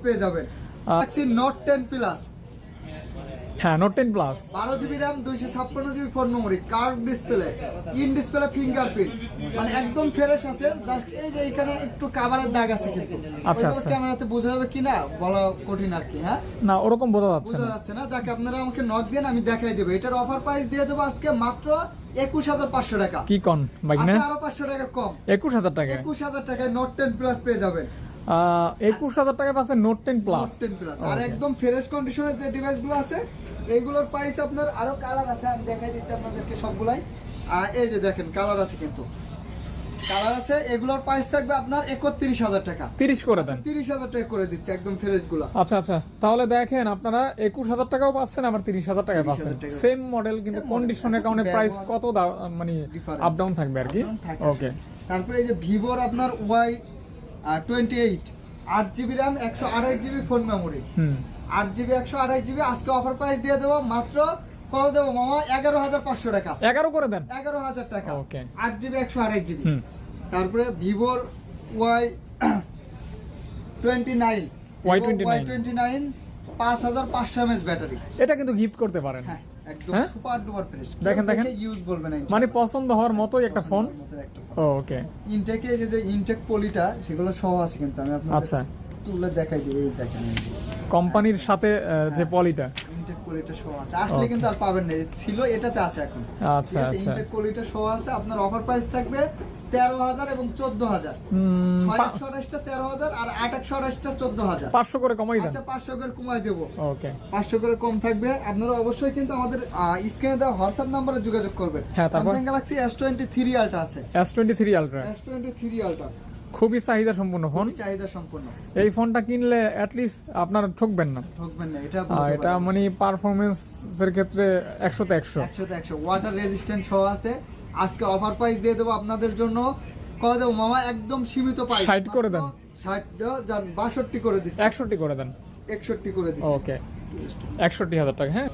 পেয়ে যাবেন। Galaxy Note 10 Plus, হ্যাঁ note 10 plus 12GB RAM, 256GB phone memory, curve display, in display fingerprint, মানে একদম ফ্রেশ আছে। জাস্ট এই যে এখানে একটু কভারের দাগ আছে, কিন্তু আচ্ছা, ওইগুলো ক্যামেরাতে বোঝা যাবে কিনা বলা কঠিন আর কি। হ্যাঁ, না ওরকম বোঝা যাচ্ছে বোঝা না। যাচ্ছে না। যাকে আপনারা আমাকে নক দেন, আমি দেখাই দেবো। এটার অফার প্রাইস দিয়ে দেবো আজকে মাত্র 21500 টাকা। কি কোন বাইক না? আচ্ছা, আরো 500 টাকা কম, 21000 টাকা। 21000 টাকায় নোট 10 প্লাস পেয়ে যাবেন। 21000 টাকা পাচ্ছে নোট 10 প্লাস। নোট 10 প্লাস আর একদম ফ্রেশ কন্ডিশনের যে ডিভাইসগুলো আছে এইগুলোর প্রাইস আপনার আরো কালার আছে, আমি দেখাই দিচ্ছি আপনাদেরকে সবগুলাই। এই যে দেখেন কালার আছে, কিন্তু কালার আছে। এগুলোর প্রাইস থাকবে আপনার 31000 টাকা। 30 করে দেন। 30000 টাকা করে দিচ্ছে একদম ফ্রেশ গুলো। আচ্ছা আচ্ছা, তাহলে দেখেন আপনারা 21000 টাকাও পাচ্ছেন, আবার 30000 টাকা পাচ্ছেন। 30,000 টাকা। সেম মডেল, কিন্তু কন্ডিশনের কারণে প্রাইস কত মানে Difference। আপ ডাউন থাকবে আর কি। Up down থাকে। ওকে, তারপরে এই যে ভিভোর আপনার Y28, 8GB RAM, 128GB phone memory, 8GB 128GB আজকে অফার প্রাইস দিয়ে দেবো মাত্র কত দেবো মামা? 11500 টাকা। 11 করে দেন। 11000 টাকা। ওকে। 8GB 128GB। তারপরে ভিভোর Y29, Y29 5500 mAh ব্যাটারি। এটা কিন্তু গিফট করতে পারেন। হ্যাঁ, একদম হ্যাঁ? Super duper fresh. দেখেন, দেখেন। ইউজ বলবেন না, মানে পছন্দ হওয়ার মতোই একটা ফোন। একটা ফোন। ওকে, ইনটেকে যে ইনটেক পলিটা সেগুলো সহ আছে, কিন্তু আমি আপনাদের আচ্ছা। তুলে দেখাই দিই। এই দেখেন কোম্পানির সাথে যে পলিটা, ইনটেক পলিটা সহ আছে। আসলে কিন্তু আর পাবেন না, ছিল এটাতে আছে এখন। আচ্ছা আচ্ছা। ইনটেক পলিটা সহ আছে। আপনার অফার প্রাইস থাকবে 13000 এবং 14000। 6128টা 13000 আর 8128টা 14000। 500 করে কমাই দেন। আচ্ছা, 500 করে কমাই দেব। ওকে, 500 করে কম থাকবে। আপনারা অবশ্যই কিন্তু আমাদের স্ক্রিনে দেওয়া হোয়াটসঅ্যাপ নম্বরে যোগাযোগ করবেন। হ্যাঁ, তারপর Samsung Galaxy S23 Ultra আছে। S23 Ultra S23 Ultra খুবই চাহিদা সম্পন্ন ফোন। খুবই চাহিদা সম্পন্ন। এই ফোনটা কিনলে অ্যাটলিস্ট আপনারা ঠকবেন না। ঠকবেন না, এটা এটা মানে পারফরমেন্সের ক্ষেত্রে 100 তে 100। 100 তে 100 ওয়াটার রেজিস্ট্যান্ট সহ আছে। আজকে অফার প্রাইস দিয়ে দেবো আপনাদের জন্য। কত দেবো মামা? একদম সীমিত প্রাইস। 60 করে দেন। 60 দাও, যান 62 করে দিচ্ছি। 61 করে দেন। 61 করে দিচ্ছি। ওকে, 61000 টাকা। হ্যাঁ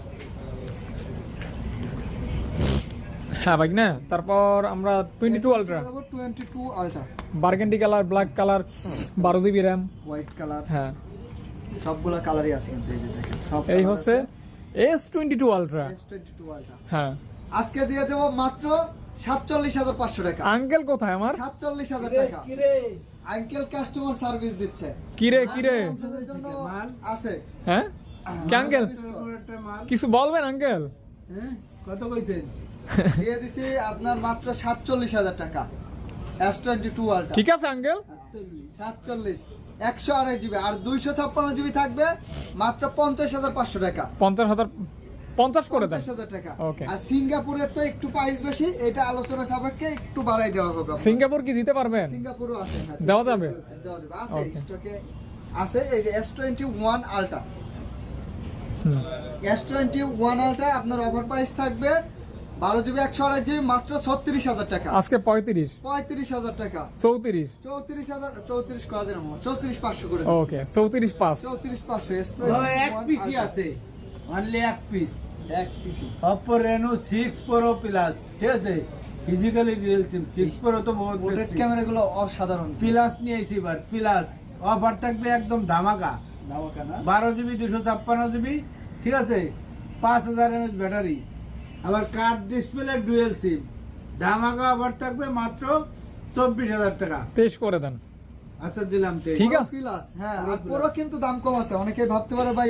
হ্যাঁ ভাই না। তারপর আমরা 22 Ultra, 22 Ultra, burgundy colour, black colour, 12GB RAM, white colour. হ্যাঁ সবগুলা কালারই আছে, কিন্তু এই যে দেখেন সব এই colour হচ্ছে আছে। S22 Ultra। S22 Ultra হ্যাঁ, আজকে দিয়ে দেবো মাত্র 47500 টাকা। আঙ্কেল কোথায় আমার? 47000 টাকা। আঙ্কেল কাস্টমার সার্ভিস দিচ্ছে। কিরে আপনাদের জন্য আছে। হ্যাঁ কি আঙ্কেল কিছু বলবেন আঙ্কেল? কত কইছেন? দিয়ে দিছি আপনার মাত্র 47000 টাকা। S22 Ultra ঠিক আছে আঙ্কেল, 47 128GB আর 256GB থাকবে মাত্র 50500 টাকা। 50 করে দেন। 50000 টাকা। Okay. আর সিঙ্গাপুরের তো একটু প্রাইস বেশি, এটা আলোচনা সাপেক্ষে একটু বাড়াই দেওয়া হবে আপনাদের। সিঙ্গাপুর কি দিতে পারবেন? সিঙ্গাপুরও আছে। হ্যাঁ, দেওয়া যাবে? দেওয়া যাবে, আছে Okay. স্টকে আছে। এই যে S21 Ultra, S21 Ultra আপনার অফার প্রাইস থাকবে 12GB 128GB মাত্র 36000 টাকা। আজকে 35000 টাকা। 34 34 করা যায় না, 34500 করে ওকে 34.5 34500 এক S21 পিসি Ultra। আছে, অনলি এক পিস। এক পিসি Oppo Reno 6 Pro Plus, ঠিক আছে? ফিজিক্যালি রিয়েল সিম 6 Pro তো বহুত পোর্ট্রেট বেশি। ক্যামেরাগুলো অসাধারণ। প্লাস নিয়েছি এবার, প্লাস অফার থাকবে একদম ধামাকা। ধামাকা না? 12GB 256GB, ঠিক আছে? 5000 mAh ব্যাটারি, আবার কার্ড ডিসপ্লে ডুয়েল সিম। ধামাকা অফার থাকবে মাত্র 24000 টাকা। 23 করে দেন। আচ্ছা দিলাম তে। ঠিক আছে। প্লাস হ্যাঁ, আর পুরো কিন্তু দাম কম আছে। অনেকেই ভাবতে পারে ভাই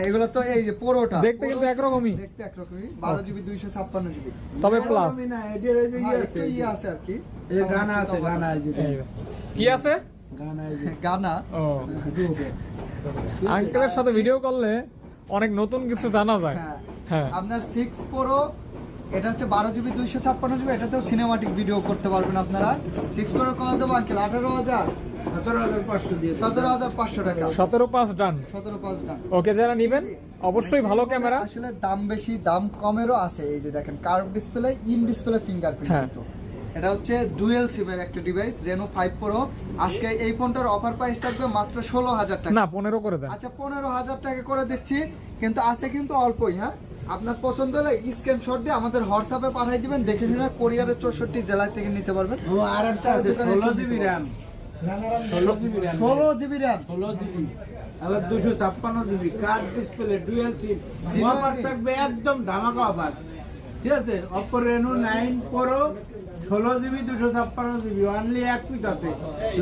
এগুলো তো এই যে পুরোটা দেখতে কিন্তু একরকমই। দেখতে একরকমই 12GB 256GB, তবে প্লাস না এডির এই যে হ্যাঁ ইয়ে একটু আছে, ইয়ে আছে আর কি। এই গানা আছে, গানা এই যে কি আছে? গানা এই যে গানা। ও আঙ্কেলের সাথে ভিডিও করলে অনেক নতুন কিছু জানা যায়। হ্যাঁ, হ্যাঁ আপনার 6 Pro এটা হচ্ছে 12GB 256GB, এটাতেও সিনেমাটিক ভিডিও করতে পারবেন আপনারা। 6 Pro কত দেবো আঙ্কেল? 18500 17500 দিয়ে 17500 টাকা। 17.5 ডান। 17.5 ডান। ওকে, যারা নেবেন অবশ্যই ভালো ক্যামেরা। আসলে দাম বেশি, দাম কমেরও আছে। এই যে দেখেন curve display, in display fingerprint. হ্যাঁ। তো এটা হচ্ছে ডুয়েল সিমের একটা ডিভাইস, Reno 5 Pro। আজকে এই ফোনটার অফার প্রাইস থাকবে মাত্র 16000 টাকা। না 15 করে দেন। আচ্ছা 15000 টাকা করে দিচ্ছি, কিন্তু আছে কিন্তু অল্পই। হ্যাঁ, আপনার পছন্দ হলে স্ক্রিনশট দিয়ে আমাদের হোয়াটসঅ্যাপে পাঠিয়ে দিবেন, দেখে নিন। কোরিয়ারের 64 জেলা থেকে নিতে পারবেন। ও আর একটা আছে 16GB RAM, 16GB RAM, 16GB RAM 16GB আবার 256 GB card display dual SIM offer থাকবে একদম ধামাকা অফার, ঠিক আছে। Oppo Reno 9 Pro 16 GB 256 GB only এক পিস আছে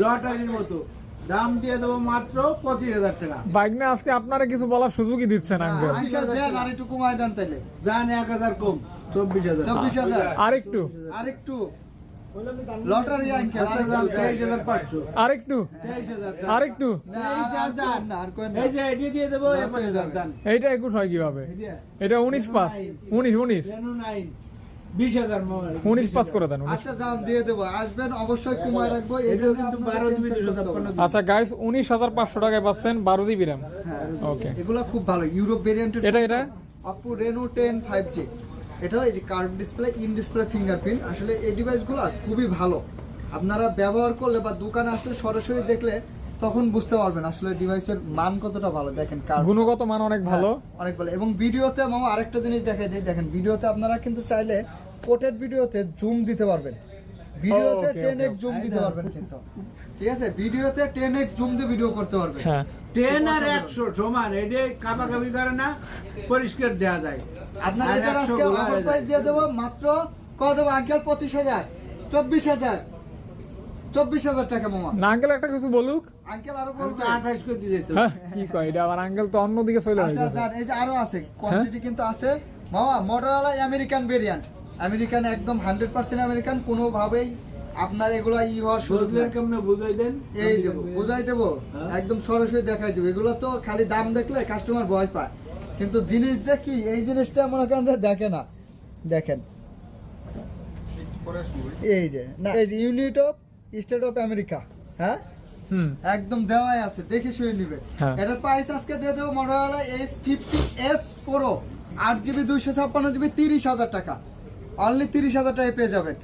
লটারির মতো, দাম দিয়ে দেবো মাত্র 25,000 টাকা। বাইক না আজকে আপনারা কিছু বলার সুযোগই দিচ্ছেন আঙ্কেল। আঙ্কেল দেন আর একটু কমায় দেন তাইলে। জান 1000 কম 24,000। 24,000 আরেকটু আরেকটু লটারি আঙ্কেল আচ্ছা দাম 23,500। আরেকটু 23,000 আরেকটু না আর কোন না আর কোন না। এই যে এটি দিয়ে দেবো 21,000 জান। এইটা 21 হয় কিভাবে? এটা 19 পাস 19 Reno 9 20,000 মোবাইল 19 পাস করে দেন 19। আচ্ছা দাম দিয়ে দেবো, আসবেন অবশ্যই কমায় রাখবো। এটাও এখানে কিন্তু আপনাদের 12 জিবি tension করতে হবে না। 256 আচ্ছা গাইস 19,500 টাকায় পাচ্ছেন 12 জিবি RAM। হ্যাঁ ওকে এগুলো খুব ভালো ইউরোপ ভেরিয়েন্টের। এটা Oppo Reno 10 5G, এটা এই যে curve display, in display fingerprint, আসলে এই ডিভাইসগুলো খুবই ভালো। আপনারা ব্যবহার করলে বা দোকানে আসলে সরাসরি দেখলে তখন বুঝতে পারবেন আসলে ডিভাইসের মান কতটা ভালো। দেখেন কার্ভ গুণগত মান অনেক ভালো। অনেক ভালো। এবং ভিডিওতে মামা আরেকটা জিনিস দেখাই দিই, দেখেন ভিডিওতে আপনারা কিন্তু চাইলে কোটেড ভিডিওতে জুম দিতে পারবেন, ভিডিওতে okay, 10x okay. জুম দিতে পারবেন কিন্তু, ঠিক আছে, ভিডিওতে 10x জুম দিয়ে ভিডিও করতে পারবেন। হ্যাঁ 10 আর 100 সমান, এটি কাবাকাবি করে না, পরিষ্কার দেওয়া যায়। আপনার আর এটার 100 আজকে গুলা অফার হয়ে প্রাইস যায়। দিয়ে দেবো মাত্র কত দেবো আঙ্কেল? 25,000 24,000 24,000 টাকা মামা। না আঙ্কেল একটা কিছু বলুক। আঙ্কেল আরো আমি বলবে? তো 28 করে দিয়েছি। হ্যাঁ কি কয় এটা আবার আঙ্কেল তো অন্যদিকে চলে আচ্ছা আসবে। জান এই যে আরো আছে কোয়ান্টিটি কিন্তু আছে মামা। Motorola আমেরিকান ভেরিয়েন্ট, আমেরিকান একদম 100% আমেরিকান, কোনোভাবেই আপনার এগুলো হওয়ার সুযোগ বুঝলেন নেই। কেমনে বুঝাই দেন? এই যে বুঝাই দেবো, হ্যাঁ। একদম সরাসরি দেখাই দেবো। এগুলো তো খালি দাম দেখলে কাস্টমার ভয় পায়, কিন্তু জিনিস যে কি এই জিনিসটা মনে করেন যে দেখে না। দেখেন এই যে না, এই যে unit of state of America, হ্যাঁ হুম একদম দেওয়াই আছে, দেখে শুয়ে নিবে। হ্যাঁ। এটার প্রাইস আজকে দিয়ে দেবো Motorola S50s Pro 8GB 256GB 30,000 টাকা, অনলি 30,000 টাকায় পেয়ে যাবেন।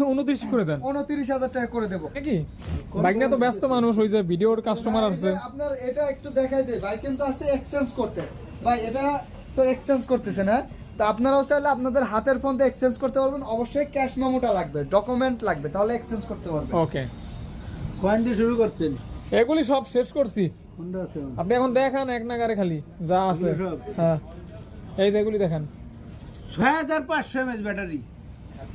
29 করে দেন 29,000 টাকা করে দেবো। নাকি? বাইক না তো ব্যস্ত মানুষ, ওই যে ভিডিওর কাস্টমার না, এই আছে। যে আপনার এটা একটু দেখাই দেয় ভাই, কিন্তু আছে এক্সচেঞ্জ করতে ভাই, এটা তো এক্সচেঞ্জ করতেছে না। তো আপনারাও চাইলে আপনাদের হাতের ফোন দিয়ে এক্সচেঞ্জ করতে পারবেন, অবশ্যই ক্যাশ মেমোটা লাগবে, ডকুমেন্ট লাগবে, তাহলে এক্সচেঞ্জ করতে পারবেন। ওকে কয়েন দিয়ে শুরু করছেন? এগুলি সব শেষ করছি। কোনটা আছে? আপনি এখন দেখান এক নাগারে খালি যা আছে। এগুলো সব? হ্যাঁ এই যে এগুলি দেখান। 6500 mAh ব্যাটারি,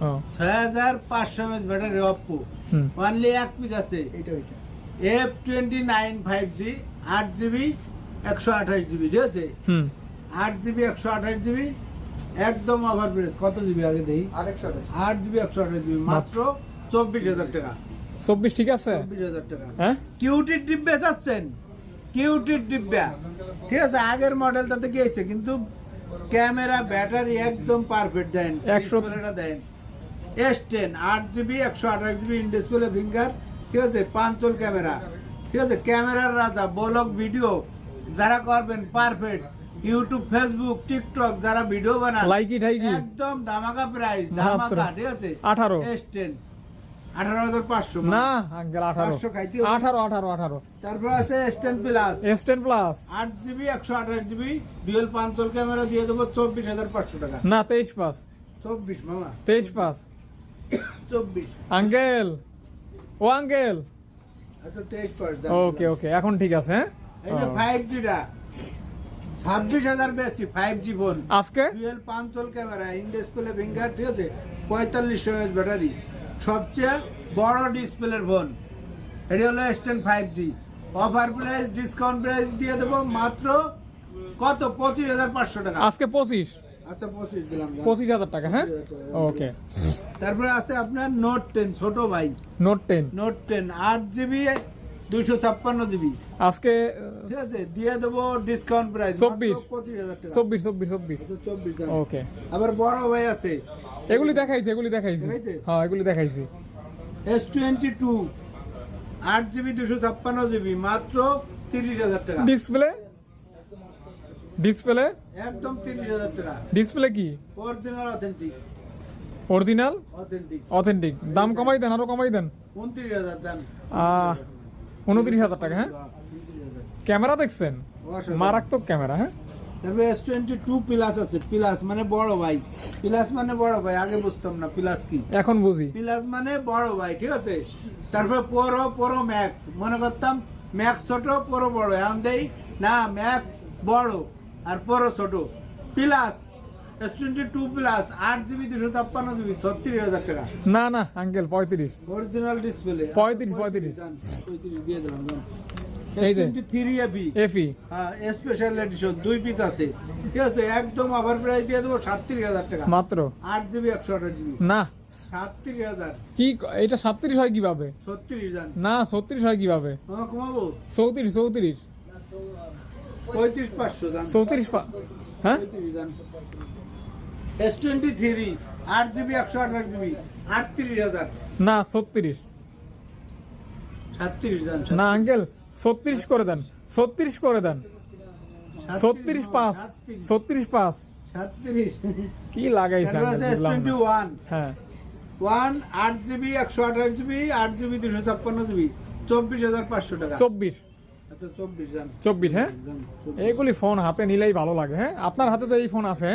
ও 6500 mAh ব্যাটারি Oppo, হুম অনলি এক পিস আছে। এইটা হইছে F29 5G 8GB 128GB, ঠিক আছে, হুম 8GB 128GB একদম অফার প্রাইস। কত জিবি আগে দেই? আরেকশো 8GB 128GB মাত্র 24,000 টাকা। 24 ঠিক আছে? 24,000 টাকা। হ্যাঁ কিউটির ডিব্বা চাচ্ছেন? কিউটির ডিব্বা, ঠিক আছে, আগের মডেলটাতে গিয়েছে, কিন্তু ক্যামেরা ব্যাটারি একদম পারফেক্ট দেন, 100 ডিসপ্লেটা দেন। S10 8GB 128GB in display finger, ঠিক আছে, পাঁচল ক্যামেরা, ঠিক আছে, ক্যামেরার রাজা। ব্লগ ভিডিও যারা করবেন পারফেক্ট, ইউটিউব ফেসবুক টিকটক যারা ভিডিও বানান, লাইকি ঠাইকি একদম ধামাকা প্রাইস, মাত্র ধামাকা, ঠিক আছে। 18 S10 18,500 না আঙ্কেল 18 500 খাইতে হবে। 18 তারপর আছে S10 plus S10 plus 8GB 128GB dual punch hole camera দিয়ে দেবো 24,500 টাকা। না 23 পাস 24 মামা, 23 পাস 24। আঙ্কেল ও আঙ্কেল। আচ্ছা 23 ওকে ওকে এখন ঠিক আছে। হ্যাঁ এই যে 5G টা 26,000 বেশি 5G ফোন, আজকে dual punch hole camera, in display finger, ঠিক আছে, 4500 mAh ব্যাটারি, সবচেয়ে বড় ডিসপ্লের ফোন। এটি হলো S10 5G। Offer price discount price দিয়ে দেবো মাত্র কত? 25,500 টাকা। আজকে 25 আচ্ছা 25 দিলাম। 25,000 টাকা। হ্যাঁ ওকে। তারপরে আছে আপনার নোট 10 ছোট ভাই, নোট 10 নোট 10 8GB 256GB, আজকে ঠিক আছে, দিয়ে দেবো ডিসকাউন্ট প্রাইস 25,000 টাকা। 24 আচ্ছা 24 টাকা। ওকে। আবার বড় ভাই আছে এগুলি দেখাইছি দেখাইছে? হ্যাঁ এগুলি দেখাইছি। S22 8GB 256GB মাত্র 30,000 টাকা। ডিসপ্লে ডিসপ্লে একদম 30,000 টাকা। ডিসপ্লে কি original authentic, original authentic. Authentic. দাম কমাই দেন, আরো কমাই দেন। 29,000 দাম। 29,000 টাকা। হ্যাঁ 29,000 ক্যামেরা দেখছেন? অসাধারণ। মারাত্মক ক্যামেরা। হ্যাঁ তারপরে S22 প্লাস আছে, প্লাস মানে বড় ভাই, প্লাস মানে বড় ভাই, আগে বুঝতাম না প্লাস কি, এখন বুঝি। প্লাস মানে বড় ভাই, ঠিক আছে। তারপরে প্রো ম্যাক্স, মনে করতাম ম্যাক্স ছোট প্রো বড়, এখন দেই না ম্যাক্স বড় আর পরো ছোট plus S22 plus 8GB 256GB 36,000 টাকা না না আঙ্কেল 35 অরিজিনাল ডিসপ্লে 35 দিয়ে দিলাম এই যে। S23 এফি হ্যাঁ স্পেশাল এডিশন 2 পিস আছে ঠিক আছে একদম অফার প্রাইস দিয়ে দেবো 37,000 টাকা মাত্র 8GB 128GB না 37,000 কি এটা 37 হয় কিভাবে 36 জান না 36 হয় কিভাবে কমাবো 34 35,500 জান 34 হ্যাঁ 35 জান S23 8GB 128GB 38,000 না 36 36 জান না আঙ্কেল 36 করে দেন 36 করে দেন 36 পাস 36 পাস 36 কি লাগাইছে তারপর আঙ্কেল আছে বুঝলাম না। S21 হ্যাঁ 8GB 128GB 8GB 256GB 24,500 টাকা 24 আচ্ছা 24 জান 24 হ্যাঁ এইগুলি ফোন হাতে নিলেই ভালো লাগে হ্যাঁ আপনার হাতে তো এই ফোন আছে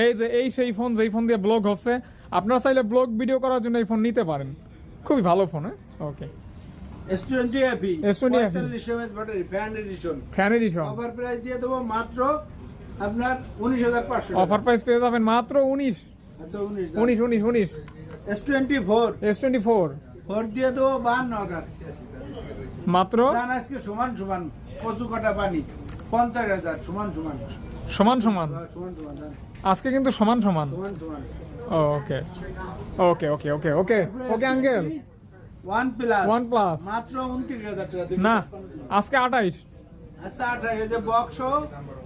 এই যে এই সেই ফোন যেই ফোন দিয়ে ব্লগ হচ্ছে আপনারা চাইলে ব্লগ ভিডিও করার জন্য এই ফোন নিতে পারেন খুবই ভালো ফোন হ্যাঁ ওকে S20 FE S20 FE 45 mAh battery fan addition fan addition offer price দিয়ে দেবো মাত্র আপনার 19,500 অফার প্রাইস পেয়ে যাবেন মাত্র 19 আচ্ছা 19 S24 S24 4 দিয়ে দেবো 52,000 মাত্র জান আজকে সমান সমান কচু কাটা পানি 50,000 সমান সমান সমান সমান সমান সমান জান। আজকে কিন্তু সমান সমান সমান সমান ওকে ওকে ওকে ওকে ওকে ওকে আঙ্কেল OnePlus OnePlus মাত্র 29,000 টাকা না আজকে 28 আচ্ছা 28 বক্স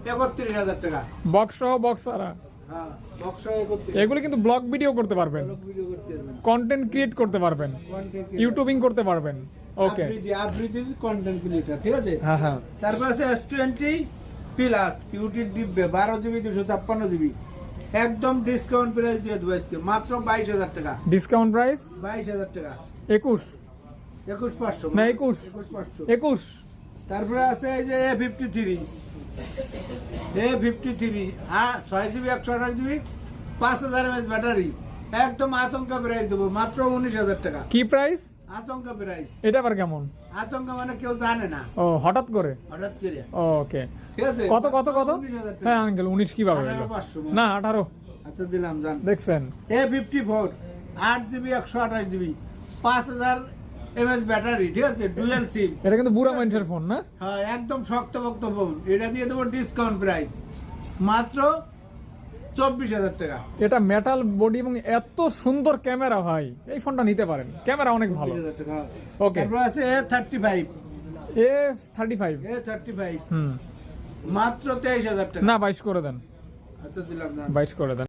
31,000 টাকা বক্স সহ বক্স ছাড়া হ্যাঁ বক্স 31 এগুলি কিন্তু ব্লগ ভিডিও করতে পারবেন ভিডিও করতে পারবেন কন্টেন্ট ক্রিয়েট করতে পারবেন ইউটিউবিং করতে পারবেন ওকে আবৃত্তি কন্টেন্ট ক্রিয়েটর ঠিক আছে হ্যাঁ হ্যাঁ তারপর আছে S20 প্লাস কিউটির ডিব্বে 12GB 256GB একদম ডিসকাউন্ট প্রাইস দিয়ে দেবো আজকে মাত্র 22,000 টাকা ডিসকাউন্ট প্রাইস 22,000 টাকা 21 21,500 না 21 21,500 21 তারপরে আছে এই যে A53 হ্যাঁ 6GB 128GB 5,000 mAh ব্যাটারি একদম আচমকা প্রাইস দেবো মাত্র 19,000 টাকা কি প্রাইস আচমকা প্রাইস এটা আবার কেমন আচমকা মানে কেউ জানে না ও হঠাৎ করে হঠাৎ করে ওকে ঠিক আছে কত কত কত 19,000 টাকা। হ্যাঁ আঙ্কেল 19 কিভাবে হলো 18,500 না 18 আচ্ছা দিলাম জান দেখছেন A54 8GB 128GB 5,000 mAh battery ঠিক আছে ডুয়াল সিম এটা কিন্তু বুড়া মানুষের ফোন না হ্যাঁ একদম শক্তপোক্ত ফোন এটা দিয়ে দেবো ডিসকাউন্ট প্রাইস মাত্র 24,000 টাকা এটা মেটাল বডি এবং এত সুন্দর ক্যামেরা ভাই এই ফোনটা নিতে পারেন ক্যামেরা অনেক ভালো 24,000 টাকা ওকে তারপর আছে A35 A35 A35 হুম মাত্র 23,000 টাকা না 22 করে দেন আচ্ছা দিলাম জান 22 করে দেন